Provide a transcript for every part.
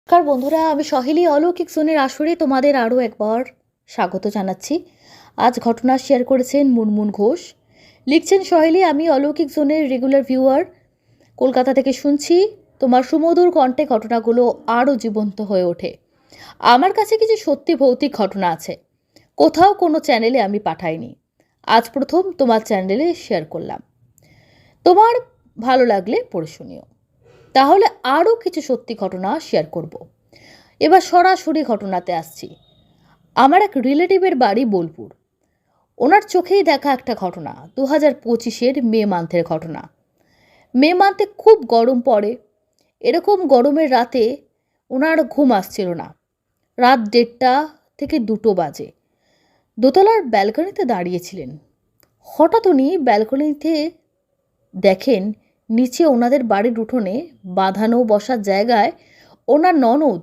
নমস্কার বন্ধুরা, আমি সহেলি অলৌকিক জোনের আসরে তোমাদের আরও একবার স্বাগত জানাচ্ছি। আজ ঘটনা শেয়ার করেছেন মুনমুন ঘোষ। লিখছেন, সহেলি, আমি অলৌকিক জোনের রেগুলার ভিউয়ার, কলকাতা থেকে শুনছি। তোমার সুমধুর কণ্ঠে ঘটনাগুলো আরও জীবন্ত হয়ে ওঠে। আমার কাছে কিছু সত্যি ভৌতিক ঘটনা আছে, কোথাও কোনো চ্যানেলে আমি পাঠাইনি। আজ প্রথম তোমার চ্যানেলে শেয়ার করলাম। তোমার ভালো লাগলে পড়ে শুনিও। তাহলে আরও কিছু সত্যি ঘটনা শেয়ার করব। এবার সরাসরি ঘটনাতে আসছি। আমার এক রিলেটিভের বাড়ি বোলপুর। ওনার চোখেই দেখা একটা ঘটনা, 2025-এর মে মান্থের ঘটনা। মে মান্থে খুব গরম পড়ে। এরকম গরমের রাতে ওনার ঘুম আসছিল না। রাত 1:30 থেকে 2 বাজে। দোতলার ব্যালকনিতে দাঁড়িয়েছিলেন। হঠাৎ উনি ব্যালকনিতে দেখেন নিচে ওনাদের বাড়ির উঠোনে বাঁধানো বসার জায়গায় ওনার ননদ,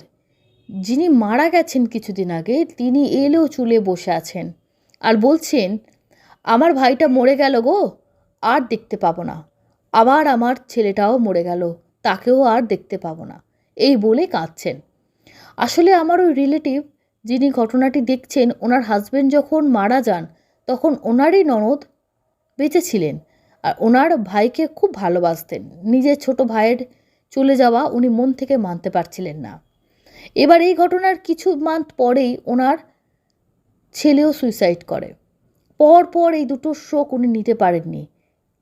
যিনি মারা গেছেন কিছুদিন আগে, তিনি এলো চুলে বসে আছেন আর বলছেন, আমার ভাইটা মরে গেল গো, আর দেখতে পাবো না। আবার আমার ছেলেটাও মরে গেল, তাকেও আর দেখতে পাবো না, এই বলে কাঁদছেন। আসলে আমার ওই রিলেটিভ যিনি ঘটনাটি দেখছেন, ওনার হাজবেন্ড যখন মারা যান তখন ওনারই ননদ বেঁচে ছিলেন আর ওনার ভাইকে খুব ভালোবাসতেন। নিজের ছোট ভাইয়ের চলে যাওয়া উনি মন থেকে মানতে পারছিলেন না। এবার এই ঘটনার কিছু মান্থ পরেই ওনার ছেলেও সুইসাইড করে। পর এই দুটো স্ট্রোক উনি নিতে পারেননি।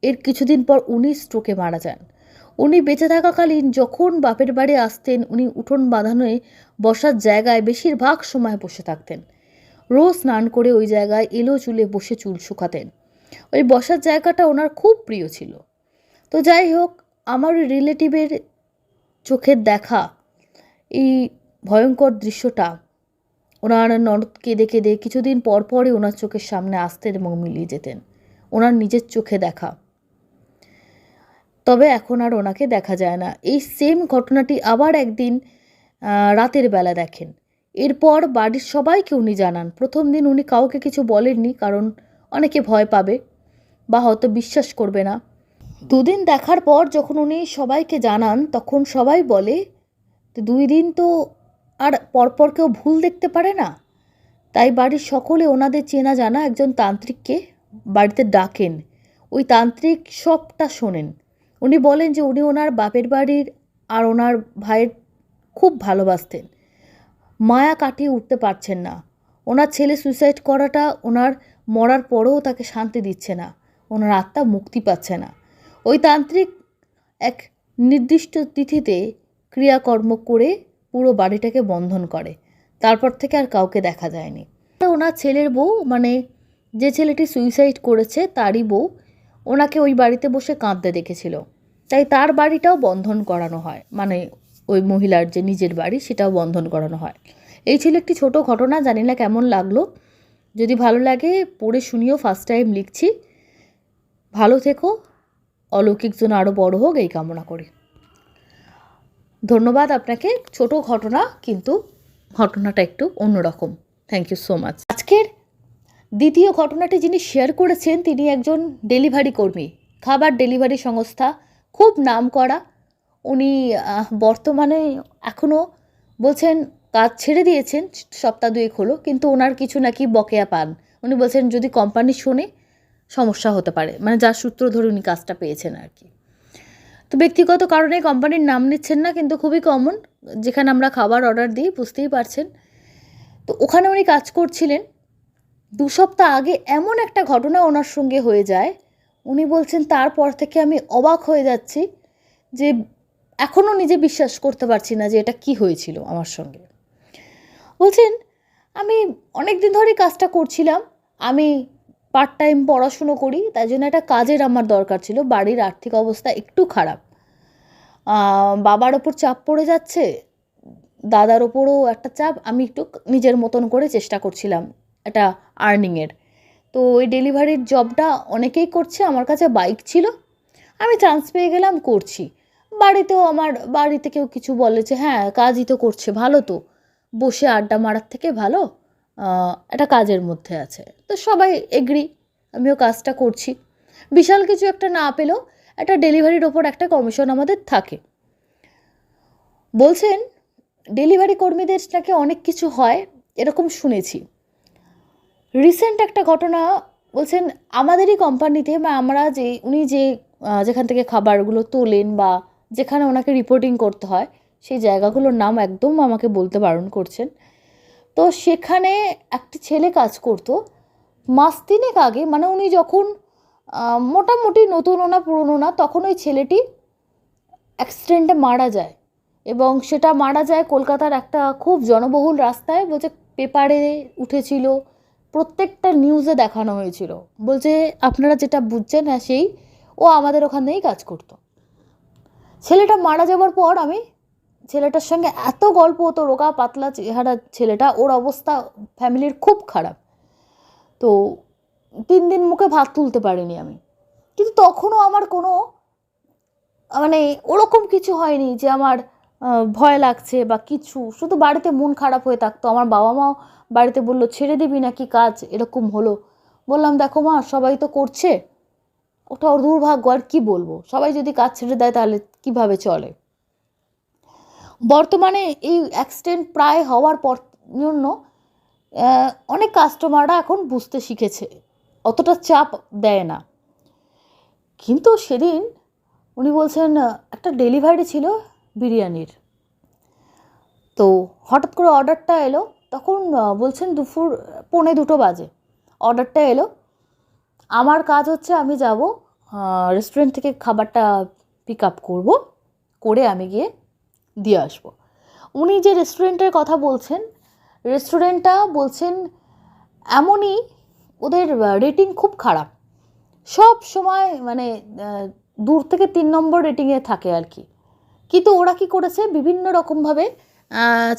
এর কিছুদিন পর উনি স্ট্রোকে মারা যান। উনি বেঁচে থাকাকালীন যখন বাপের বাড়ি আসতেন, উনি উঠোন বাঁধানোয় বসার জায়গায় বেশিরভাগ সময় বসে থাকতেন। রোজ স্নান করে ওই জায়গায় এলো চুলে বসে চুল শুকাতেন। ওই বসার জায়গাটা ওনার খুব প্রিয় ছিল। তো যাই হোক, আমার ওই রিলেটিভের চোখের দেখা এই ভয়ঙ্কর দৃশ্যটা ওনার ননদ কেঁদে কেঁদে কিছুদিন পর পরই ওনার চোখের সামনে আসতেন এবং মিলিয়ে যেতেন। ওনার নিজের চোখে দেখা। তবে এখন আর ওনাকে দেখা যায় না। এই সেম ঘটনাটি আবার একদিন রাতের বেলা দেখেন। এরপর বাড়ির সবাইকে উনি জানান। প্রথম দিন উনি কাউকে কিছু বলেননি, কারণ অনেকে ভয় পাবে বা হয়তো বিশ্বাস করবে না। 2 দিন দেখার পর যখন উনি সবাইকে জানান, তখন সবাই বলে, 2 দিন তো আর পরপর কেউ ভুল দেখতে পারে না। তাই বাড়ির সকলে ওনাদের চেনা জানা একজন তান্ত্রিককে বাড়িতে ডাকেন। ওই তান্ত্রিক সবটা শোনেন। উনি বলেন যে উনি ওনার বাপের বাড়ির আর ওনার ভাইয়ের খুব ভালোবাসতেন। মায়া কাটিয়ে উঠতে পারছেন না। ওনার ছেলে সুইসাইড করাটা ওনার মরার পরেও তাকে শান্তি দিচ্ছে না। ওনার আত্মা মুক্তি পাচ্ছে না। ওই তান্ত্রিক এক নির্দিষ্ট তিথিতে ক্রিয়াকর্ম করে পুরো বাড়িটাকে বন্ধন করে। তারপর থেকে আর কাউকে দেখা যায়নি। ওনার ছেলের বউ, মানে যে ছেলেটি সুইসাইড করেছে তারই বউ, ওনাকে ওই বাড়িতে বসে কাঁদতে দেখেছিল। তাই তার বাড়িটাও বন্ধন করানো হয়, মানে ওই মহিলার যে নিজের বাড়ি সেটাও বন্ধন করানো হয়। এই ছিল একটি ছোট ঘটনা। জানি না কেমন লাগলো। যদি ভালো লাগে পড়ে শুনিও। ফার্স্ট টাইম লিখছি। ভালো থেকো। অলৌকিক যেন আরও বড় হোক এই কামনা করি। ধন্যবাদ আপনাকে। ছোট ঘটনা, কিন্তু ঘটনাটা একটু অন্যরকম। Thank you so much. আজকের দ্বিতীয় ঘটনাটি যিনি শেয়ার করেছেন, তিনি একজন ডেলিভারি কর্মী, খাবার ডেলিভারি সংস্থা, খুব নাম করা। উনি বর্তমানে এখনও বলছেন কাজ ছেড়ে দিয়েছেন, সপ্তাহ 2 হলো, কিন্তু ওনার কিছু নাকি বকেয়া পান। উনি বলছেন যদি কোম্পানি শোনে সমস্যা হতে পারে, মানে যার সূত্র ধরে উনি কাজটা পেয়েছেন আর কি। তো ব্যক্তিগত কারণে কোম্পানির নাম নিচ্ছেন না, কিন্তু খুবই কমন, যেখানে আমরা খাবার অর্ডার দিই, বুঝতেই পারছেন। তো ওখানে উনি কাজ করছিলেন। 2 সপ্তাহ আগে এমন একটা ঘটনা ওনার সঙ্গে হয়ে যায়। উনি বলছেন তারপর থেকে আমি অবাক হয়ে যাচ্ছি, যে এখনও নিজে বিশ্বাস করতে পারছি না যে এটা কি হয়েছিল আমার সঙ্গে। বলছেন, আমি অনেক দিন ধরেই কাজটা করছিলাম। আমি পার্ট টাইম পড়াশুনো করি, তাই জন্য একটা কাজের আমার দরকার ছিল। বাড়ির আর্থিক অবস্থা একটু খারাপ। বাবার ওপর চাপ পড়ে যাচ্ছে, দাদার ওপরও একটা চাপ। আমি একটু নিজের মতন করে চেষ্টা করছিলাম একটা আর্নিংয়ের। তো ওই ডেলিভারির জবটা অনেকেই করছে, আমার কাছে বাইক ছিল, আমি চান্স পেয়ে গেলাম, করছি। বাড়িতে কেউ কিছু বলেছে, হ্যাঁ কাজই তো করছে, ভালো তো, বসে আড্ডা মারার থেকে ভালো একটা কাজের মধ্যে আছে। তো সবাই এগ্রি, আমিও কাজটা করছি। বিশাল কিছু একটা না পেলেও একটা ডেলিভারির ওপর একটা কমিশন আমাদের থাকে। বলছেন ডেলিভারি কর্মীদের নাকি অনেক কিছু হয় এরকম শুনেছি। রিসেন্ট একটা ঘটনা বলছেন আমাদেরই কোম্পানিতে, বা উনি যেখান থেকে খাবারগুলো তোলেন বা যেখানে ওনাকে রিপোর্টিং করতে হয় সেই জায়গাগুলোর নাম একদম আমাকে বলতে বারণ করছেন। তো সেখানে একটি ছেলে কাজ করতো মাস তিনেক আগে, মানে উনি যখন মোটামুটি নতুনও না পুরনো না, তখন ওই ছেলেটি অ্যাক্সিডেন্টে মারা যায়। এবং সেটা মারা যায় কলকাতার একটা খুব জনবহুল রাস্তায়। বলছে পেপারে উঠেছিল, প্রত্যেকটা নিউজে দেখানো হয়েছিল। বলছে আপনারা যেটা বুঝছেন না সেই, ও আমাদের ওখানেই কাজ করতো। ছেলেটা মারা যাওয়ার পর আমি ছেলেটার সঙ্গে এত গল্প হতো, রোগা পাতলা চেহারা ছেলেটা, ওর অবস্থা ফ্যামিলির খুব খারাপ। তো 3 দিন মুখে ভাত তুলতে পারিনি আমি। কিন্তু তখনও আমার কোনো মানে ওরকম কিছু হয়নি যে আমার ভয় লাগছে বা কিছু, শুধু বাড়িতে মন খারাপ হয়ে থাকতো। আমার বাবা মাও বাড়িতে বললো ছেড়ে দিবি নাকি কাজ, এরকম হলো। বললাম দেখো মা, সবাই তো করছে, ওটা ওর দুর্ভাগ্য, আর কি বলবো, সবাই যদি কাজ ছেড়ে দেয় তাহলে কিভাবে চলে। বর্তমানে এই অ্যাক্সিডেন্ট প্রায় হওয়ার পর জন্য অনেক কাস্টমাররা এখন বুঝতে শিখেছে, অতটা চাপ দেয় না। কিন্তু সেদিন উনি বলছেন একটা ডেলিভারি ছিল বিরিয়ানির, তো হঠাৎ করে অর্ডারটা এলো। তখন বলছেন দুপুর 1:45 বাজে অর্ডারটা এলো। আমার কাজ হচ্ছে আমি যাব রেস্টুরেন্ট থেকে খাবারটা পিক আপ করবো, করে আমি গিয়ে দিয়ে আসবো। উনি যে রেস্টুরেন্টের কথা বলছেন, রেস্টুরেন্টটা বলছেন এমনই, ওদের রেটিং খুব খারাপ, সব সময় মানে দূর থেকে 3 নম্বর রেটিংয়ে থাকে আর কি। কিন্তু ওরা কি করেছে, বিভিন্ন রকমভাবে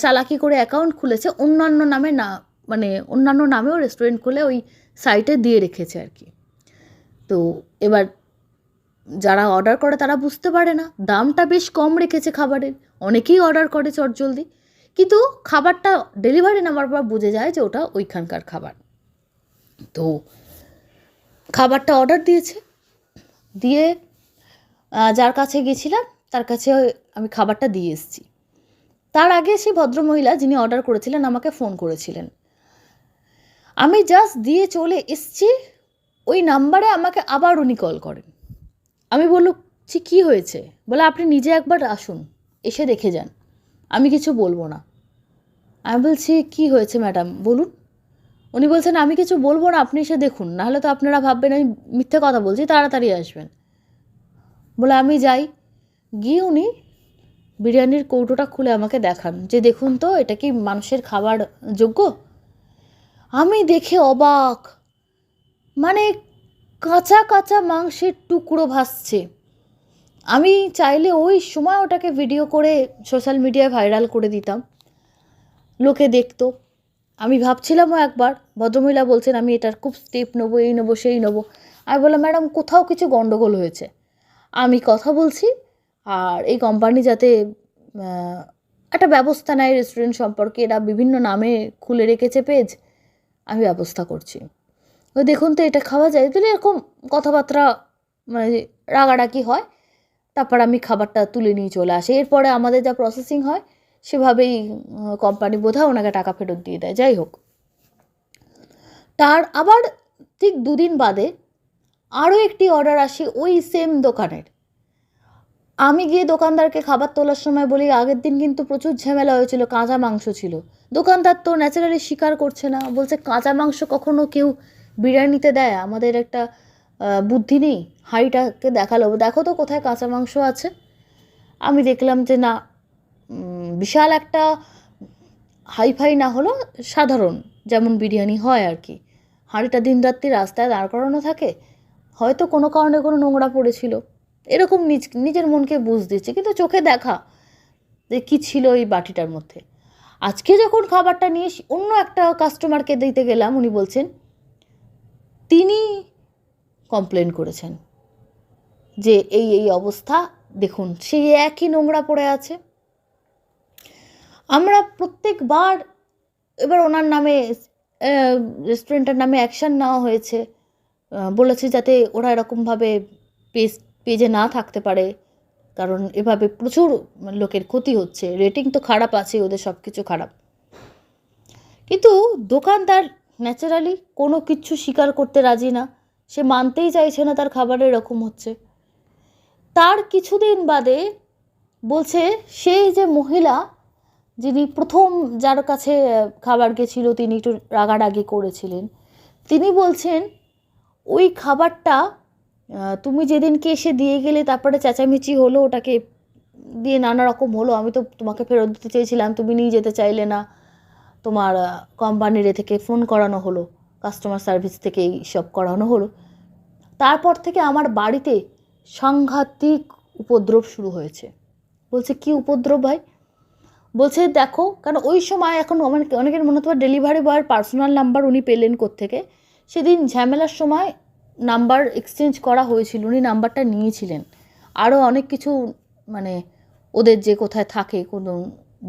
চালাকি করে অ্যাকাউন্ট খুলেছে অন্যান্য নামে, না মানে অন্যান্য নামেও রেস্টুরেন্ট খুলে ওই সাইটে দিয়ে রেখেছে আর কি। তো এবার যারা অর্ডার করে তারা বুঝতে পারে না, দামটা বেশ কম রেখেছে খাবারের, অনেকেই অর্ডার করে চটজলদি, কিন্তু খাবারটা ডেলিভারি নেওয়ার পর বুঝে যায় যে ওটা ওইখানকার খাবার। তো খাবারটা অর্ডার দিয়েছে, দিয়ে যার কাছে গেছিলাম তার কাছে আমি খাবারটা দিয়ে এসেছি। তার আগে সেই ভদ্রমহিলা যিনি অর্ডার করেছিলেন আমাকে ফোন করেছিলেন। আমি জাস্ট দিয়ে চলে এসেছি, ওই নাম্বারে আমাকে আবার উনি কল করেন। আমি বলছি কী হয়েছে, বলে আপনি নিজে একবার আসুন, এসে দেখে যান, আমি কিছু বলবো না। আমি বলছি কী হয়েছে ম্যাডাম বলুন। উনি বলছেন আমি কিছু বলবো না, আপনি এসে দেখুন, নাহলে তো আপনারা ভাববেন আমি মিথ্যে কথা বলছি, তাড়াতাড়ি আসবেন। বলে আমি যাই, গিয়ে উনি বিরিয়ানির কৌটোটা খুলে আমাকে দেখান যে দেখুন তো এটা কি মানুষের খাবার যোগ্য। আমি দেখে অবাক, মানে কাঁচা কাঁচা মাংসের টুকরো ভাসছে। আমি চাইলে ওই সময় ওটাকে ভিডিও করে সোশ্যাল মিডিয়ায় ভাইরাল করে দিতাম, লোকে দেখতো। আমি ভাবছিলামও একবার, ভদ্রমহিলা বলছেন আমি এটার খুব স্টেপ নেবো, এই নেবো সেই নেবো। আমি বললাম ম্যাডাম কোথাও কিছু গণ্ডগোল হয়েছে, আমি কথা বলছি, আর এই কোম্পানি যাতে একটা ব্যবস্থা নেয় রেস্টুরেন্ট সম্পর্কে, এরা বিভিন্ন নামে খুলে রেখেছে পেজ, আমি ব্যবস্থা করছি। ওই দেখুন তো এটা খাওয়া যায়, তাহলে এরকম কথাবার্তা মানে রাগারাগি হয়। তারপর আমি খাবারটা তুলে নিয়ে চলে আসি। এরপরে আমাদের যা প্রসেসিং হয় সেভাবেই কোম্পানি বোধহয় ওনাকে টাকা ফেরত দিয়ে দেয়। যাই হোক, তার আবার ঠিক 2 দিন বাদে আরও একটি অর্ডার আসে ওই সেম দোকানের। আমি গিয়ে দোকানদারকে খাবার তোলার সময় বলি আগের দিন কিন্তু প্রচুর ঝামেলা হয়েছিল, কাঁচা মাংস ছিল। দোকানদার তো ন্যাচারালি স্বীকার করছে না, বলছে কাঁচা মাংস কখনো কেউ বিরিয়ানিতে দেয়, আমাদের একটা বুদ্ধি নেই। হাঁড়িটাকে দেখালো, দেখো তো কোথায় কাঁচা মাংস আছে। আমি দেখলাম যে না, বিশাল একটা হাইফাই না হলো সাধারণ যেমন বিরিয়ানি হয় আর কি, হাঁড়িটা দিনরাত্রি রাস্তায় দাঁড় করানো থাকে, হয়তো কোনো কারণে কোনো নোংরা পড়েছিল, এরকম নিজের মনকে বুঝ দিচ্ছে, কিন্তু চোখে দেখা যে কী ছিল এই বাটিটার মধ্যে। আজকে যখন খাবারটা নিয়ে অন্য একটা কাস্টমারকে দিতে গেলাম, উনি বলছেন তিনি কমপ্লেন করেছেন যে এই এই অবস্থা, দেখুন সেই একই নোংরা পড়ে আছে। আমরা প্রত্যেকবার এবার ওনার নামে রেস্টুরেন্টের নামে অ্যাকশান নেওয়া হয়েছে, বলেছে যাতে ওরা এরকমভাবে পেজে না থাকতে পারে, কারণ এভাবে প্রচুর লোকের ক্ষতি হচ্ছে, রেটিং তো খারাপ আছে, ওদের সব কিছু খারাপ। কিন্তু দোকানদার ন্যাচারালি কোনো কিছু স্বীকার করতে রাজি না, সে মানতেই চাইছে না তার খাবার এরকম হচ্ছে। তার কিছুদিন বাদে বলছে সেই যে মহিলা যিনি প্রথম যার কাছে খাবার গেছিল, তিনি একটু রাগারাগি করেছিলেন, তিনি বলছেন ওই খাবারটা তুমি যেদিনকে এসে দিয়ে গেলে, তারপরে চেঁচামেচি হলো, ওটাকে দিয়ে নানা রকম হলো, আমি তো তোমাকে ফেরত দিতে চেয়েছিলাম, তুমি নিয়ে যেতে চাইলে না, তোমার কোম্পানির থেকে ফোন করানো হলো, কাস্টমার সার্ভিস থেকে এই সব করানো হলো, তারপর থেকে আমার বাড়িতে সাংঘাতিক উপদ্রব শুরু হয়েছে। বলছে কি উপদ্রব ভাই? বলছে দেখো, কারণ ওই সময় এখন অনেকের মনে হতো ডেলিভারি বয়ের পার্সোনাল নাম্বার উনি পেলেন কোত্থেকে, সেদিন ঝামেলার সময় নাম্বার এক্সচেঞ্জ করা হয়েছিল, উনি নাম্বারটা নিয়েছিলেন, আরও অনেক কিছু মানে ওদের যে কোথায় থাকে কোনো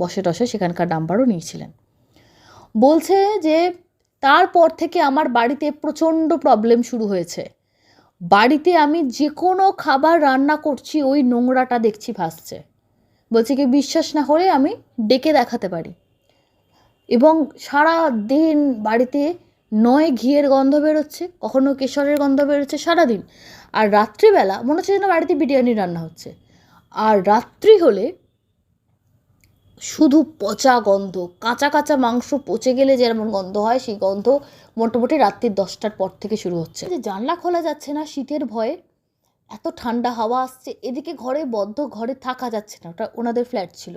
বসে টসে সেখানকার নাম্বারও নিয়েছিলেন। বলছে যে তারপর থেকে আমার বাড়িতে প্রচণ্ড প্রবলেম শুরু হয়েছে, বাড়িতে আমি যে কোনো খাবার রান্না করছি ওই নোংরাটা দেখছি ভাসছে। বলছে কি বিশ্বাস না হলে আমি ডেকে দেখাতে পারি। এবং সারা দিন বাড়িতে নয় ঘিয়ের গন্ধ বেরোচ্ছে, কখনো কেশরের গন্ধ বেরোচ্ছে সারাদিন, আর রাত্রিবেলা মনে হচ্ছে যেন বাড়িতে বিরিয়ানি রান্না হচ্ছে, আর রাত্রি হলে শুধু পচা গন্ধ, কাঁচা কাঁচা মাংস পচে গেলে যেমন গন্ধ হয়, সেই গন্ধ মোটামুটি রাত্রির 10টার পর থেকে শুরু হচ্ছে। যে জানলা খোলা যাচ্ছে না শীতের ভয়ে, এত ঠান্ডা হাওয়া আসছে, এদিকে ঘরে বদ্ধ, ঘরে থাকা যাচ্ছে না, ওটা ওনাদের ফ্ল্যাট ছিল,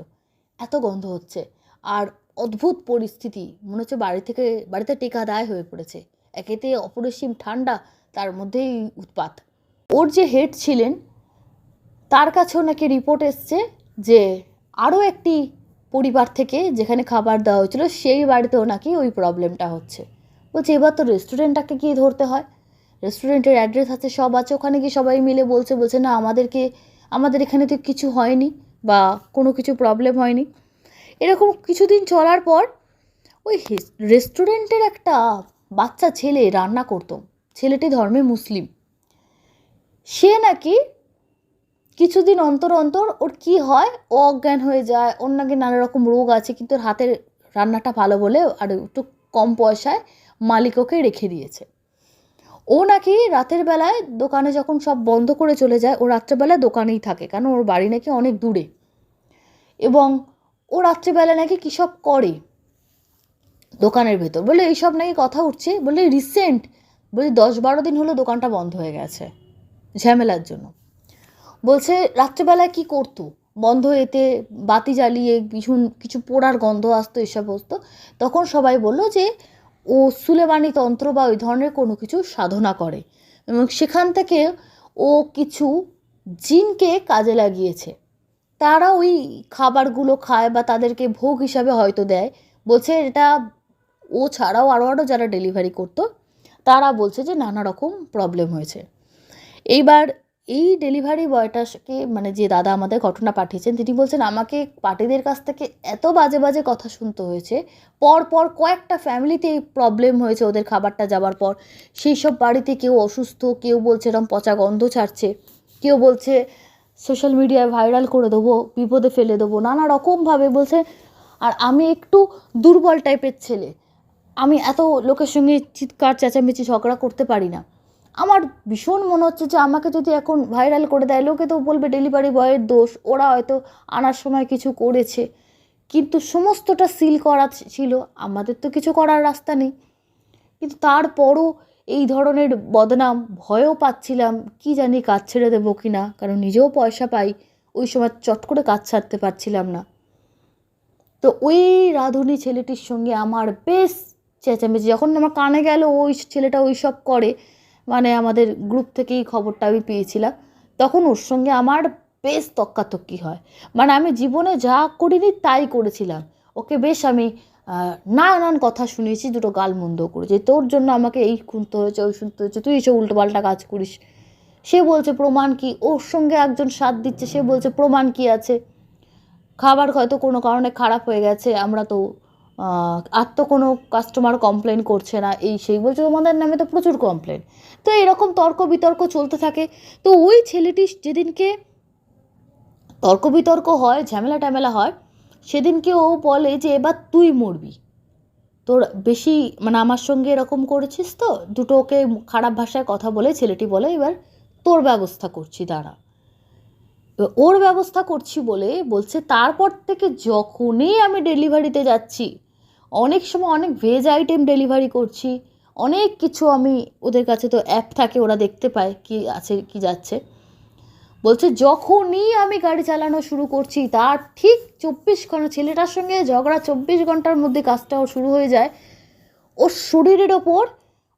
এত গন্ধ হচ্ছে। আর অদ্ভুত পরিস্থিতি, মনে হচ্ছে বাড়িতে টেকা দায় হয়ে পড়েছে, একেতে অপরিসীম ঠান্ডা, তার মধ্যেই উৎপাত। ওর যে হেড ছিলেন তার কাছেও নাকি রিপোর্ট এসছে যে আরও একটি পরিবার থেকে যেখানে খাবার দেওয়া হয়েছিল সেই বাড়িতেও নাকি ওই প্রবলেমটা হচ্ছে। বলছে এবার তো রেস্টুরেন্টটাকে গিয়ে ধরতে হয়, রেস্টুরেন্টের অ্যাড্রেস আছে, সব আছে, ওখানে গিয়ে সবাই মিলে বলছে না আমাদের এখানে তো কিছু হয়নি বা কোনো কিছু প্রবলেম হয়নি। এরকম কিছুদিন চলার পর ওই রেস্টুরেন্টের একটা বাচ্চা ছেলে রান্না করতো, ছেলেটি ধর্মে মুসলিম, সে নাকি কিছুদিন অন্তর অন্তর ওর কি হয়, ও অজ্ঞান হয়ে যায়, ওর নাকি নানা রকম রোগ আছে, কিন্তু ওর হাতের রান্নাটা ভালো বলে আর একটু কম পয়সায় মালিক ওকে রেখে দিয়েছে। ও নাকি রাতের বেলায় দোকানে যখন সব বন্ধ করে চলে যায়, ও রাত্রেবেলায় দোকানেই থাকে, কারণ ওর বাড়ি নাকি অনেক দূরে, এবং ও রাত্রেবেলায় নাকি কী সব করে দোকানের ভেতর, বলে এইসব নাকি কথা উঠছে, বলে রিসেন্ট বলে 10-12 দিন হলো দোকানটা বন্ধ হয়ে গেছে ঝামেলার জন্য। বলছে রাত্রেবেলায় কি করতো, বন্ধ এতে বাতি জ্বালিয়ে কিছু পোড়ার গন্ধ আসতো, এসব আসতো, তখন সবাই বলল যে ও সুলেমানি তন্ত্র বা ওই ধরনের কোনো কিছু সাধনা করে, এবং সেখান থেকে ও কিছু জিনকে কাজে লাগিয়েছে, তারা ওই খাবারগুলো খায় বা তাদেরকে ভোগ হিসাবে হয়তো দেয়। বলছে এটা ও ছাড়াও আরও যারা ডেলিভারি করতো তারা বলছে যে নানা রকম প্রবলেম হয়েছে। এইবার এই ডেলিভারি বয়টাকে মানে যে দাদা আমাদের ঘটনা পাঠিয়েছেন, তিনি বলছেন আমাকে পার্টিদের কাছ থেকে এত বাজে বাজে কথা শুনতে হয়েছে, পর কয়েকটা ফ্যামিলিতে প্রবলেম হয়েছে ওদের খাবারটা যাবার পর, সেই সব বাড়িতে কেউ অসুস্থ, কেউ বলছে এরকম পচা গন্ধ ছাড়ছে, কেউ বলছে সোশ্যাল মিডিয়ায় ভাইরাল করে দেবো, বিপদে ফেলে দেবো, নানা রকমভাবে বলছে। আর আমি একটু দুর্বল টাইপের ছেলে, আমি এত লোকের সঙ্গে চিৎকার চেঁচামেচি ঝগড়া করতে পারি না, আমার ভীষণ মনে হচ্ছে যে আমাকে যদি এখন ভাইরাল করে দেয়, লোকে তো বলবে ডেলিভারি বয়ের দোষ, ওরা হয়তো আনার সময় কিছু করেছে, কিন্তু সমস্তটা সিল করা ছিল, আমাদের তো কিছু করার রাস্তা নেই। কিন্তু তারপরও এই ধরনের বদনাম, ভয়ও পাচ্ছিলাম, কি জানি কাজ ছেড়ে দেবো কি না, কারণ নিজেও পয়সা পাই, ওই সময় চট করে কাজ ছাড়তে পারছিলাম না। তো ওই রাঁধুনি ছেলেটির সঙ্গে আমার বেশ চেঁচামেচি, যখন আমার কানে গেল ওই ছেলেটা ওই সব করে, মানে আমাদের গ্রুপ থেকেই খবরটা আমি পেয়েছিলাম, তখন ওর সঙ্গে আমার বেশ তক্কাতক্কি হয়। মানে আমি জীবনে যা করিনি তাই করেছিলাম, ওকে বেশ আমি নানান কথা শুনিয়েছি, দুটো গালমন্দ করেছি, তোর জন্য আমাকে এই শুনতে হয়েছে, ওই শুনতে হয়েছে, তুই এসব উল্টোপাল্টা কাজ করিস। সে বলছে প্রমাণ কি, ওর সঙ্গে একজন সাথ দিচ্ছে, সে বলছে প্রমাণ কি আছে, খাবার হয়তো কোনো কারণে খারাপ হয়ে গেছে, আমরা তো আর তো কোনো কাস্টমার কমপ্লেন করছে না, এই সেই বলছে তোমাদের নামে তো প্রচুর কমপ্লেন। তো এরকম তর্ক বিতর্ক চলতে থাকে। তো ওই ছেলেটি যেদিনকে তর্ক বিতর্ক হয়, ঝামেলা টামেলা হয়, সেদিনকে ও বলে যে এবার তুই মরবি, তোর বেশি মানে আমার সঙ্গে এরকম করেছিস তো, দুটো ওকে খারাপ ভাষায় কথা বলে ছেলেটি বলে এবার তোর ব্যবস্থা করছি দাঁড়া। ওর ব্যবস্থা করছি বলে বলছে তারপর থেকে যখনই আমি ডেলিভারিতে যাচ্ছি, অনেক সময় অনেক ভেজ আইটেম ডেলিভারি করছি, অনেক কিছু আমি ওদের কাছে তো অ্যাপ থাকে, ওরা দেখতে পায় কি আছে কি যাচ্ছে, বলছে যখনই আমি গাড়ি চালানো শুরু করছি তার ঠিক 24 ঘন্টা, ছেলেটার সঙ্গে ঝগড়া 24 ঘন্টার মধ্যে কাজটা ওর শুরু হয়ে যায়। ওর শরীরের ওপর,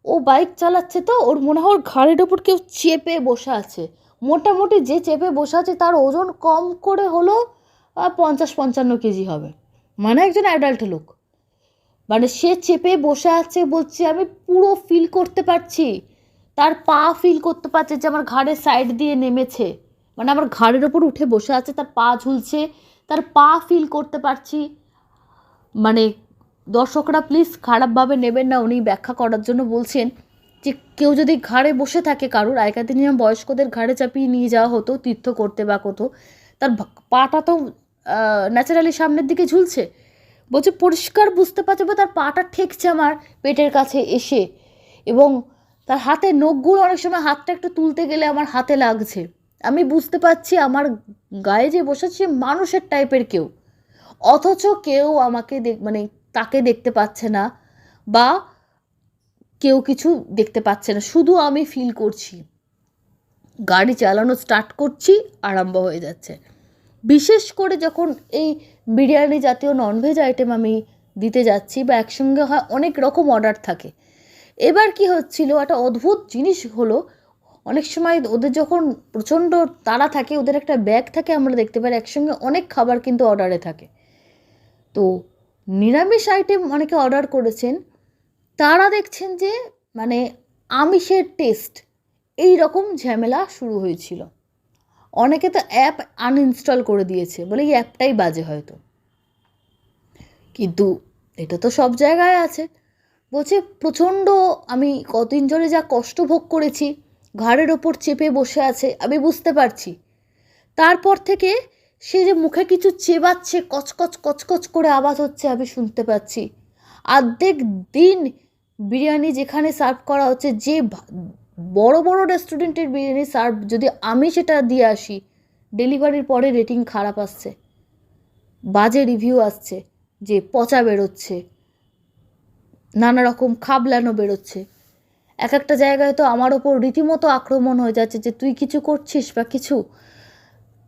ও বাইক চালাচ্ছে তো ওর মনে হয় ওর ঘাড়ের ওপর কেউ চেপে বসে আছে, মোটামুটি যে চেপে বসে আছে তার ওজন কম করে হলো 50-55 কেজি হবে, মানে একজন অ্যাডাল্ট লোক, মানে সে চেপে বসে আছে। বলছি আমি পুরো ফিল করতে পারছি, তার পা ফিল করতে পারছে যে আমার ঘাড়ের সাইড দিয়ে নেমেছে, মানে আমার ঘাড়ের ওপর উঠে বসে আছে, তার পা ঝুলছে, তার পা ফিল করতে পারছি। মানে দর্শকরা প্লিজ খারাপভাবে নেবেন না, উনি ব্যাখ্যা করার জন্য বলছেন যে কেউ যদি ঘাড়ে বসে থাকে কারুর, আগেকার দিনে যেমন বয়স্কদের ঘাড়ে চাপিয়ে নিয়ে যাওয়া হতো তীর্থ করতে বা কোথাও, তার পাটা তো ন্যাচারালি সামনের দিকে ঝুলছে, বলছে পরিষ্কার বুঝতে পারছে তার পাটা ঠেকছে আমার পেটের কাছে এসে, এবং তার হাতের নখগুলো অনেক সময় হাতটা একটু তুলতে গেলে আমার হাতে লাগছে, আমি বুঝতে পারছি আমার গায়ে যে বসেছে মানুষের টাইপের কেউ, অথচ কেউ আমাকে মানে তাকে দেখতে পাচ্ছে না বা কেউ কিছু দেখতে পাচ্ছে না, শুধু আমি ফিল করছি। গাড়ি চালানো স্টার্ট করছি, আরম্ভ হয়ে যাচ্ছে। বিশেষ করে যখন এই বিরিয়ানি জাতীয় ননভেজ আইটেম আমি দিতে যাচ্ছি বা একসঙ্গে হয় অনেক রকম অর্ডার থাকে, এবার কি হচ্ছিল একটা অদ্ভুত জিনিস হলো, অনেক সময় ওদের যখন প্রচণ্ড তাড়া থাকে ওদের একটা ব্যাগ থাকে, আমরা দেখতে পাই একসঙ্গে অনেক খাবার কিন্তু অর্ডারে থাকে। তো নিরামিষ আইটেম অনেকে অর্ডার করেছেন, তারা দেখছেন যে মানে আমিষের টেস্ট, এই রকম ঝামেলা শুরু হয়েছিল। অনেকে তো অ্যাপ আনইনস্টল করে দিয়েছে, বলে এই অ্যাপটাই বাজে হয়তো, কিন্তু এটা তো সব জায়গায় আছে। বলছে প্রচণ্ড আমি কদিন ধরে যা কষ্ট ভোগ করেছি, ঘাড়ের ওপর চেপে বসে আছে আমি বুঝতে পারছি। তারপর থেকে সে যে মুখে কিছু চেবাচ্ছে, কচকচ কচকচ করে আওয়াজ হচ্ছে আমি শুনতে পাচ্ছি। অর্ধেক দিন বিরিয়ানি যেখানে সার্ভ করা হচ্ছে, যে বড় বড় রেস্টুরেন্টের বিরিয়ানি সার্ভ যদি আমি সেটা দিয়ে আসি, ডেলিভারির পরে রেটিং খারাপ আসছে, বাজে রিভিউ আসছে, যে পচা বেরোচ্ছে, নানা রকম খাবলানো বেরোচ্ছে। এক একটা জায়গায় তো আমার ওপর রীতিমতো আক্রমণ হয়ে যাচ্ছে যে তুই কিছু করছিস বা কিছু।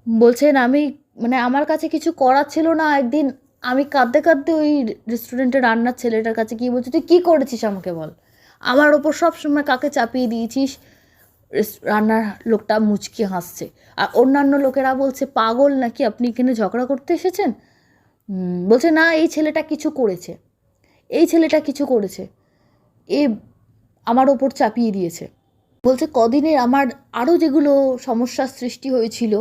বলছেন আমি মানে আমার কাছে কিছু করার ছিল না, একদিন আমি কাঁদতে কাঁদতে ওই রেস্টুরেন্টে রান্নার ছেলেটার কাছে গিয়ে বলছি তুই কী করেছিস আমাকে বল, আমার ওপর সব সময় কাকে চাপিয়ে দিয়েছিস। রান্নার লোকটা মুচকি হাসছে, আর অন্যান্য লোকেরা বলছে পাগল নাকি আপনি এখানে ঝগড়া করতে এসেছেন। বলছে না এই ছেলেটা কিছু করেছে, এই ছেলেটা কিছু করেছে, এ আমার ওপর চাপিয়ে দিয়েছে। বলছে কদিনের আমার আরও যেগুলো সমস্যার সৃষ্টি হয়েছিল,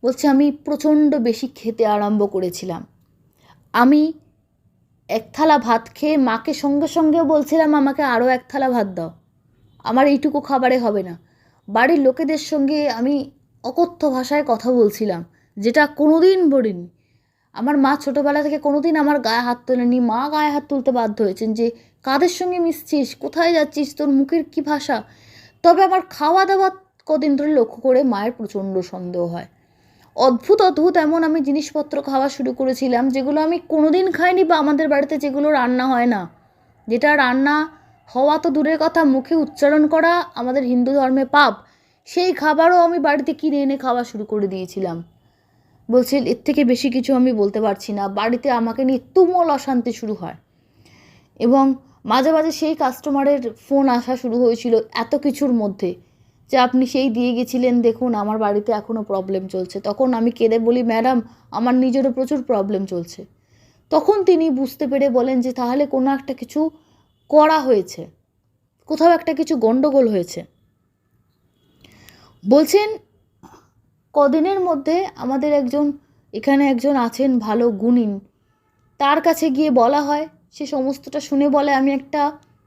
বলছে আমি প্রচণ্ড বেশি খেতে আরম্ভ করেছিলাম, আমি এক থালা ভাত খেয়ে মাকে সঙ্গে সঙ্গে বলছিলাম আমাকে আরও এক থালা ভাত দাও, আমার এইটুকু খাবারে হবে না। বাড়ির লোকেদের সঙ্গে আমি অকথ্য ভাষায় কথা বলছিলাম, যেটা কোনো দিন বলিনি। আমার মা ছোটোবেলা থেকে কোনো দিন আমার গায়ে হাত তোলেনি, মা গায়ে হাত তুলতে বাধ্য হয়েছেন যে কাদের সঙ্গে মিশছিস, কোথায় যাচ্ছিস, তোর মুখের কী ভাষা। তবে আমার খাওয়া দাওয়া কদিন ধরে লক্ষ্য করে মায়ের প্রচণ্ড সন্দেহ হয়। অদ্ভুত অদ্ভুত এমন আমি জিনিসপত্র খাওয়া শুরু করেছিলাম যেগুলো আমি কোনো দিন খাইনি, বা আমাদের বাড়িতে যেগুলো রান্না হয় না, যেটা রান্না হওয়া তো দূরের কথা, মুখে উচ্চারণ করা আমাদের হিন্দু ধর্মে পাপ, সেই খাবারও আমি বাড়িতে কিনে এনে খাওয়া শুরু করে দিয়েছিলাম। বলছে এর থেকে বেশি কিছু আমি বলতে পারছি না, বাড়িতে আমাকে নিয়ে তুমুল অশান্তি শুরু হয়, এবং মাঝে মাঝে সেই কাস্টমারের ফোন আসা শুরু হয়েছিল এত কিছুর মধ্যে, যে আপনি সেই দিয়ে গেছিলেন দেখুন আমার বাড়িতে এখনও প্রবলেম চলছে। তখন আমি কেঁদে বলি ম্যাডাম আমার নিজেরও প্রচুর প্রবলেম চলছে। তখন তিনি বুঝতে পেরে বলেন যে তাহলে কোনো একটা কিছু করা হয়েছে, কোথাও একটা কিছু গণ্ডগোল হয়েছে। বলছেন কদিনের মধ্যে আমাদের এখানে একজন আছেন ভালো গুণিন, তার কাছে গিয়ে বলা হয়, সে সমস্তটা শুনে বলে আমি একটা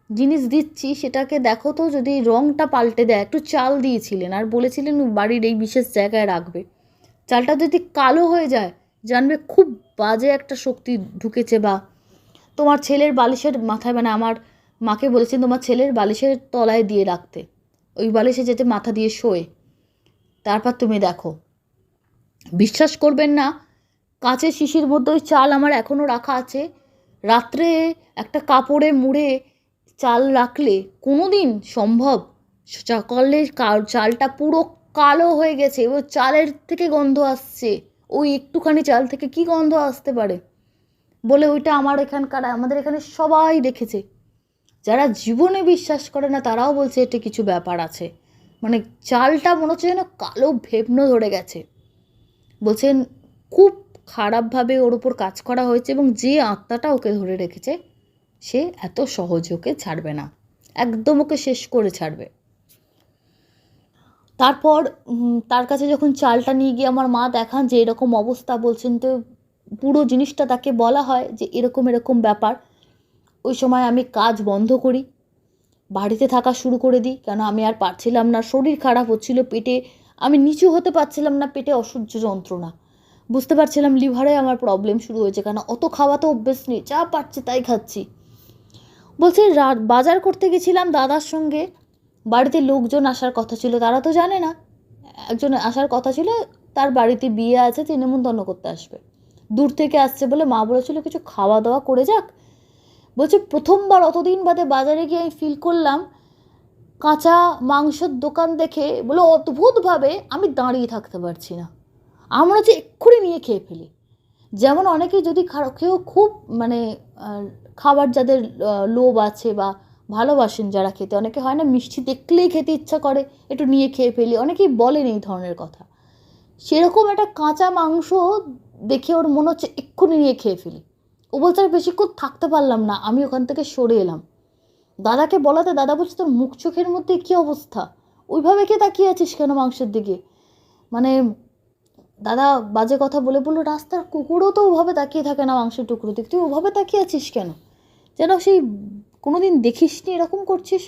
জিনিস দিচ্ছি সেটাকে দেখো তো যদি রঙটা পাল্টে দেয়। একটু চাল দিয়েছিলেন আর বলেছিলেন বাড়ির এই বিশেষ জায়গায় রাখবে, চালটা যদি কালো হয়ে যায় জানবে খুব বাজে একটা শক্তি ঢুকেছে, বা তোমার ছেলের বালিশের মাথায়, মানে আমার মাকে বলেছেন তোমার ছেলের বালিশের তলায় দিয়ে রাখতে, ওই বালিশে যেতে মাথা দিয়ে শোয়, তারপর তুমি দেখো। বিশ্বাস করবেন না, কাঁচের শিশির মধ্যে ওই চাল আমার এখনও রাখা আছে। রাত্রে একটা কাপড়ে মুড়ে চাল রাখলে কোনো দিন সম্ভব? সকালে চালটা পুরো কালো হয়ে গেছে এবং চালের থেকে গন্ধ আসছে। ওই একটুখানি চাল থেকে কি গন্ধ আসতে পারে? বলে ওইটা আমাদের এখানে সবাই দেখেছে। যারা জীবনে বিশ্বাস করে না তারাও বলছে এটা কিছু ব্যাপার আছে। মানে চালটা মনে হচ্ছে যেন কালো ভেবনো ধরে গেছে। বলছেন খুব খারাপভাবে ওর উপর কাজ করা হয়েছে, এবং যে আত্মাটা ওকে ধরে রেখেছে সে এত সহজে ওকে ছাড়বে না, একদম ওকে শেষ করে ছাড়বে। তারপর তার কাছে যখন চালটা নিয়ে গিয়ে আমার মা দেখান যে এরকম অবস্থা, বলছেন তো পুরো জিনিসটা তাকে বলা হয় যে এরকম এরকম ব্যাপার। ওই সময় আমি কাজ বন্ধ করি, বাড়িতে থাকা শুরু করে দিই, কেন আমি আর পারছিলাম না, শরীর খারাপ হচ্ছিল, পেটে আমি নিচু হতে পারছিলাম না, পেটে অসহ্য যন্ত্রণা, বুঝতে পারছিলাম লিভারে আমার প্রবলেম শুরু হয়েছে, কেন অত খাওয়া তো অভ্যেস নেই, যা পারছি তাই খাচ্ছি। বলছে বাজার করতে গেছিলাম দাদার সঙ্গে, বাড়িতে লোকজন আসার কথা ছিল, তারা তো জানে না, একজন আসার কথা ছিল, তার বাড়িতে বিয়ে আছে, তিনি নেমন্তন্ন করতে আসবে, দূর থেকে আসছে বলে মা বলেছিল কিছু খাওয়া দাওয়া করে যাক। বলছে প্রথমবার অতদিন বাদে বাজারে গিয়ে আমি ফিল করলাম কাঁচা মাংসের দোকান দেখে, বলে অদ্ভুতভাবে আমি দাঁড়িয়ে থাকতে পারছি না, আমরা যে এক্ষুনি নিয়ে খেয়ে ফেলি। যেমন অনেকেই যদি কেউ খুব মানে খাবার যাদের লোভ আছে বা ভালোবাসেন যারা খেতে, অনেকে হয় না মিষ্টি দেখলেই খেতে ইচ্ছা করে, একটু নিয়ে খেয়ে ফেলি, অনেকেই বলেন এই ধরনের কথা। সেরকম একটা কাঁচা মাংস দেখে ওর মনে হচ্ছে এক্ষুনি নিয়ে খেয়ে ফেলি। ও বলছে আর বেশিক্ষণ থাকতে পারলাম না, আমি ওখান থেকে সরে এলাম। দাদাকে বলাতে দাদা বলছে তোর মুখ চোখের মধ্যে কী অবস্থা, ওইভাবে কে তাকিয়ে আছিস কেন মাংসের দিকে? মানে দাদা বাজে কথা বলে বললো রাস্তার কুকুরও তো ওভাবে তাকিয়ে থাকে না মাংসের টুকরো দিক, তুই ওভাবে তাকিয়ে আছিস কেন? যেন সেই কোনো দিন দেখিস নি এরকম করছিস।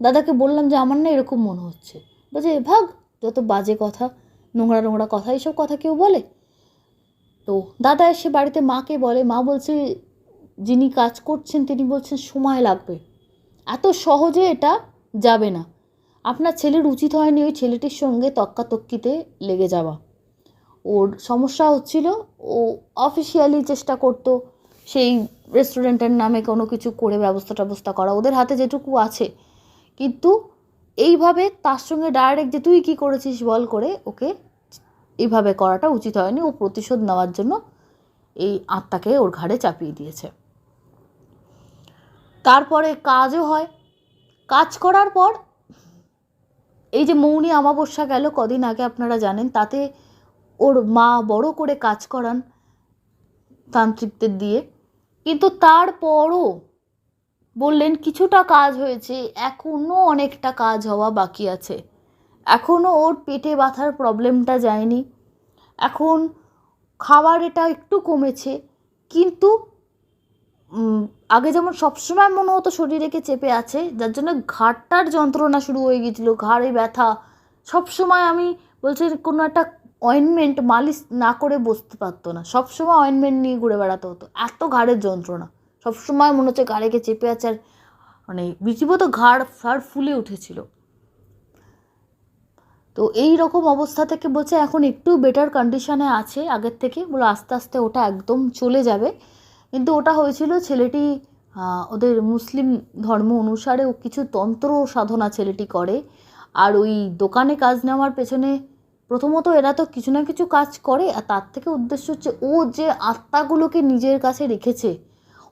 দাদাকে বললাম যে আমার না এরকম মনে হচ্ছে। বলছে ভাগ, যত বাজে কথা, নোংরা নোংরা কথা, এইসব কথা কেউ বলে? তো দাদা এসে বাড়িতে মাকে বলে, মা বলছে যিনি কাজ করছেন তিনি বলছেন সময় লাগবে, এত সহজে এটা যাবে না, আপনার ছেলের উচিত হয়নি ওই ছেলেটির সঙ্গে তক্কাতক্কিতে লেগে যাওয়া। ওর সমস্যা হচ্ছিল, ও অফিসিয়ালি চেষ্টা করতো সেই রেস্টুরেন্টের নামে কোনো কিছু করে ব্যবস্থা করা, ওদের হাতে যেটুকু আছে, কিন্তু এইভাবে তার সঙ্গে ডাইরেক্ট যে তুই কী করেছিস বল করে ওকে এইভাবে করাটা উচিত হয়নি। ও প্রতিশোধ নেওয়ার জন্য এই আত্মাকে ওর ঘাড়ে চাপিয়ে দিয়েছে। তারপরে কাজও হয়, কাজ করার পর এই যে মৌনী অমাবস্যা গেল কদিন আগে আপনারা জানেন, তাতে ওর মা বড় করে কাজ করান তান্ত্রিকদের দিয়ে, কিন্তু তারপরও বললেন কিছুটা কাজ হয়েছে, এখনও অনেকটা কাজ হওয়া বাকি আছে, এখনও ওর পেটে ব্যথার প্রবলেমটা যায়নি, এখন খাবার এটা একটু কমেছে, কিন্তু আগে যেমন সবসময় মনে হতো শরীরেকে চেপে আছে, যার জন্য ঘাড়টার যন্ত্রণা শুরু হয়ে গিয়েছিলো, ঘাড়ে ব্যথা সবসময়। আমি বলছি কোনো একটা অয়েনমেন্ট মালিশ না করে বসতে পারতো না, সবসময় অয়েনমেন্ট নিয়ে ঘুরে বেড়াতে হতো, এত ঘাড়ের যন্ত্রণা, সবসময় মনে হচ্ছে ঘাড়েকে চেপে আছে, আর মানে রীতিমতো ঘাড় ফুলে উঠেছিল। তো এই রকম অবস্থা থেকে বলছে এখন একটু বেটার কন্ডিশনে আছে আগের থেকে, বলে আস্তে আস্তে ওটা একদম চলে যাবে। কিন্তু ওটা হয়েছিল ছেলেটি ওদের মুসলিম ধর্ম অনুসারে ও কিছু তন্ত্র সাধনা ছেলেটি করে, আর ওই দোকানে কাজ নেওয়ার পেছনে প্রথমত এরা তো কিছু না কিছু কাজ করে, আর তার থেকে উদ্দেশ্য হচ্ছে ও যে আত্মাগুলোকে নিজের কাছে রেখেছে,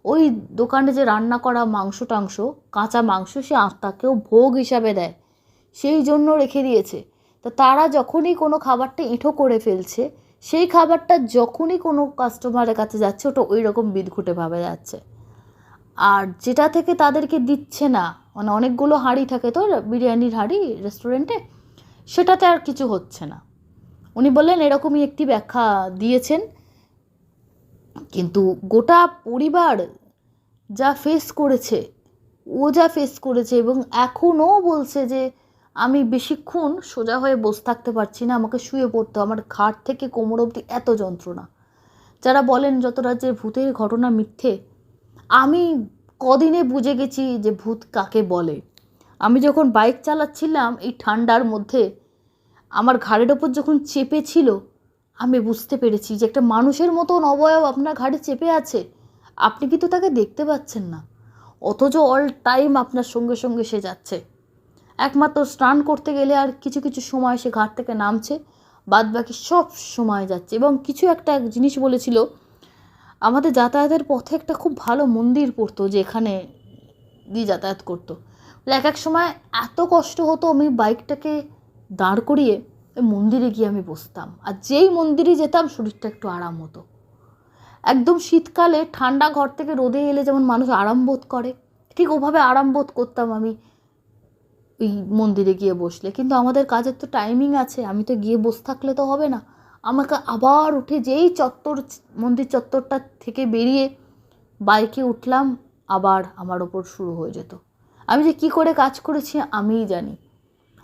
ওই দোকানে যে রান্না করা মাংস টাংস কাঁচা মাংস সে আত্মাকেও ভোগ হিসাবে দেয়, সেই জন্য রেখে দিয়েছে। তো তারা যখনই কোনো খাবারটা এঁঠো করে ফেলছে, সেই খাবারটা যখনই কোনো কাস্টমারের কাছে যাচ্ছে ওটা ওই রকম বিদঘুটেভাবে যাচ্ছে, আর যেটা থেকে তাদেরকে দিচ্ছে না, মানে অনেকগুলো হাঁড়ি থাকে তো বিরিয়ানির হাঁড়ি রেস্টুরেন্টে, সেটাতে আর কিছু হচ্ছে না। উনি বললেন এরকমই একটি ব্যাখ্যা দিয়েছেন, কিন্তু গোটা পরিবার যা ফেস করেছে, ও যা ফেস করেছে, এবং এখনও বলছে যে আমি বেশিক্ষণ সোজা হয়ে বসে থাকতে পারছি না, আমাকে শুয়ে পড়তে, আমার ঘাট থেকে কোমর অবধি এত যন্ত্রণা। যারা বলেন যত রাজ্যের ভূতের ঘটনা মিথ্যে, আমি কদিনে বুঝে গেছি যে ভূত কাকে বলে। আমি যখন বাইক চালাচ্ছিলাম এই ঠান্ডার মধ্যে, আমার ঘাড়ের ওপর যখন চেপে ছিল, আমি বুঝতে পেরেছি যে একটা মানুষের মতন অবয়ব আপনার ঘাড়ে চেপে আছে, আপনি কিন্তু তাকে দেখতে পাচ্ছেন না, অথচ অল টাইম আপনার সঙ্গে সঙ্গে সে যাচ্ছে। একমাত্র স্নান করতে গেলে আর কিছু কিছু সময় সে ঘাট থেকে নামছে, বাদ বাকি সব সময় যাচ্ছে। এবং কিছু একটা জিনিস বলেছিল, আমাদের যাতায়াতের পথে একটা খুব ভালো মন্দির পড়তো, যেখানে দিয়ে যাতায়াত করতো। এক এক সময় এত কষ্ট হতো, আমি বাইকটাকে দাঁড় করিয়ে ওই মন্দিরে গিয়ে আমি বসতাম, আর যেই মন্দিরে যেতাম শরীরটা একটু আরাম হতো। একদম শীতকালে ঠান্ডা ঘর থেকে রোদে এলে যেমন মানুষ আরাম বোধ করে, ঠিক ওভাবে আরাম বোধ করতাম আমি ওই মন্দিরে গিয়ে বসলে। কিন্তু আমাদের কাজের তো টাইমিং আছে, আমি তো গিয়ে বসে থাকলে তো হবে না, আমাকে আবার উঠে যেই মন্দির চত্বরটা থেকে বেরিয়ে বাইকে উঠলাম, আবার আমার ওপর শুরু হয়ে যেত। আমি যে কী করে কাজ করেছি আমিই জানি।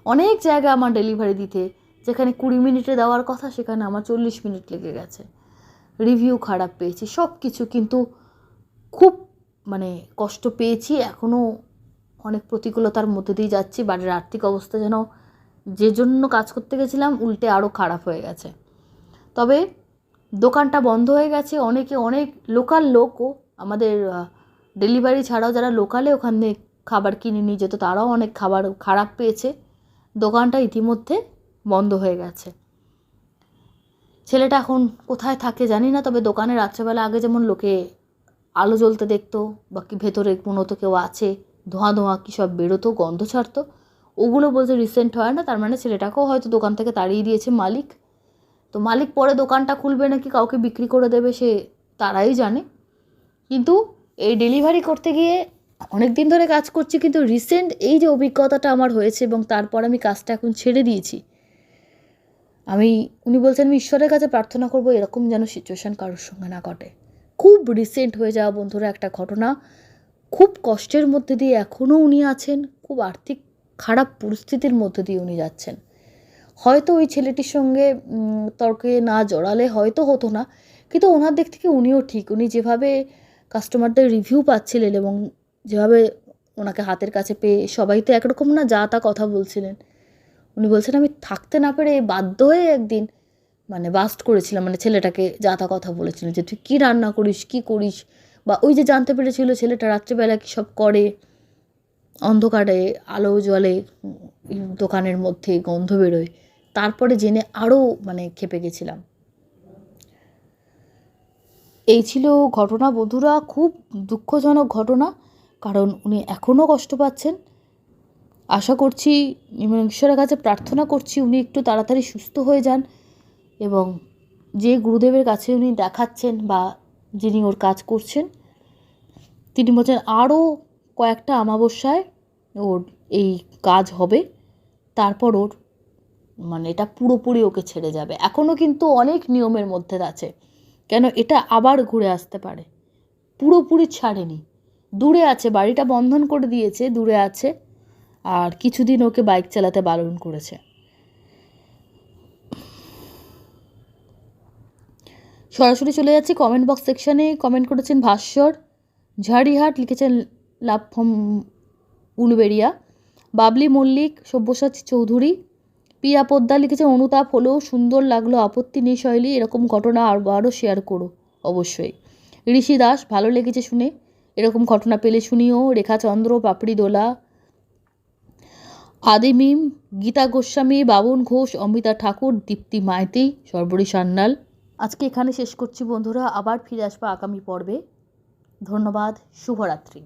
অনেক জায়গা আমার ডেলিভারি দিতে, যেখানে 20 মিনিটে দেওয়ার কথা সেখানে আমার 40 মিনিট লেগে গেছে। রিভিউ খারাপ পেয়েছি, সব কিছু, কিন্তু খুব কষ্ট পেয়েছি। এখনও অনেক প্রতিকূলতার মধ্যে দিয়ে যাচ্ছি। বাড়ির আর্থিক অবস্থা যেন যে জন্য কাজ করতে গেছিলাম উল্টে আরও খারাপ হয়ে গেছে। তবে দোকানটা বন্ধ হয়ে গেছে। অনেক লোকাল লোকও, আমাদের ডেলিভারি ছাড়াও যারা লোকালে ওখানে খাবার কিনে নিয়ে যেত, তারাও অনেক খাবার খারাপ পেয়েছে। দোকানটা ইতিমধ্যে বন্ধ হয়ে গেছে। ছেলেটা এখন কোথায় থাকে জানি না, তবে দোকানে রাত্রেবেলা আগে যেমন লোকে আলো জ্বলতে দেখতো, বা কি ভেতরে কোনো তো কেউ আছে, ধোঁয়া ধোঁয়া কী সব বেরোতো, গন্ধ ছাড়তো, ওগুলো বলতে রিসেন্ট হয় না। তার মানে ছেলেটাকেও হয়তো দোকান থেকে তাড়িয়ে দিয়েছে মালিক। তো মালিক পরে দোকানটা খুলবে নাকি কাউকে বিক্রি করে দেবে সে তারাই জানে। কিন্তু এই ডেলিভারি করতে গিয়ে অনেক দিন ধরে কাজ করছি, কিন্তু রিসেন্ট এই যে অভিজ্ঞতাটা আমার হয়েছে, এবং তারপর আমি কাজটা এখন ছেড়ে দিয়েছি। উনি বলছেন আমি ঈশ্বরের কাছে প্রার্থনা করবো এরকম যেন সিচুয়েশান কারোর সঙ্গে না ঘটে। খুব রিসেন্ট হয়ে যাওয়া বন্ধুরা একটা ঘটনা, খুব কষ্টের মধ্যে দিয়ে এখনও উনি আছেন, খুব আর্থিক খারাপ পরিস্থিতির মধ্যে দিয়ে উনি যাচ্ছেন। হয়তো ওই ছেলেটির সঙ্গে তর্কে না জড়ালে হয়তো হতো না, কিন্তু ওনার দিক থেকে উনিও ঠিক। উনি যেভাবে কাস্টমারদের রিভিউ পাচ্ছিলেন এবং যেভাবে ওনাকে হাতের কাছে পেয়ে সবাই তো একরকম না, যা তা কথা বলছিলেন। উনি বলছেন আমি থাকতে না পেরে বাধ্য হয়ে একদিন বাস্ট করেছিলাম, ছেলেটাকে যা তা কথা বলেছিলেন যে তুই কী রান্না করিস, কী করিস, বা ওই যে জানতে পেরেছিল ছেলেটা রাত্রিবেলা কী সব করে, অন্ধকারে আলো জ্বলে, দোকানের মধ্যে গন্ধ বেরোয়, তারপরে জেনে আরও ক্ষেপে গেছিলাম। এই ছিল ঘটনা বন্ধুরা, খুব দুঃখজনক ঘটনা, কারণ উনি এখনও কষ্ট পাচ্ছেন। আশা করছি, ঈশ্বরের কাছে প্রার্থনা করছি উনি একটু তাড়াতাড়ি সুস্থ হয়ে যান, এবং যে গুরুদেবের কাছে উনি দেখাচ্ছেন বা যিনি ওর কাজ করছেন তিনি বলছেন আরও কয়েকটা অমাবস্যায় ওর এই কাজ হবে, তারপর ওর এটা পুরোপুরি ওকে ছেড়ে যাবে। এখনও কিন্তু অনেক নিয়মের মধ্যে আছে, কেন এটা আবার ঘুরে আসতে পারে। পুরোপুরি ছাড়েনি, দূরে আছে, বাড়িটা বন্ধন করে দিয়েছে, দূরে আছে, আর কিছুদিন ওকে বাইক চালাতে বারণ করেছে। সরাসরি চলে যাচ্ছি কমেন্ট বক্স সেকশানে। কমেন্ট করেছেন ভাস্বর ঝাড়িহাট, লিখেছেন লাভ ফ্রম উলুবেড়িয়া, বাবলি মল্লিক, সব্যসাচী চৌধুরী, পিয়া পোদ্দার লিখেছেন অনুতাপ হলেও সুন্দর লাগলো, আপত্তি নেই শৈলী, এরকম ঘটনা আরও শেয়ার করো অবশ্যই। ঋষি দাস ভালো লেগেছে শুনে, এরকম ঘটনা পেলে শুনিও। রেখা চন্দ্র, পাপড়ি দোলা, আদিমিম, গীতা গোস্বামী, বাবন ঘোষ, অমিতা ঠাকুর, দীপ্তি মাইতি, সর্বরী সান্যাল। আজকে এখানে শেষ করছি বন্ধুরা, আবার ফিরে আসবো আগামী পর্বে। ধন্যবাদ, শুভরাত্রি।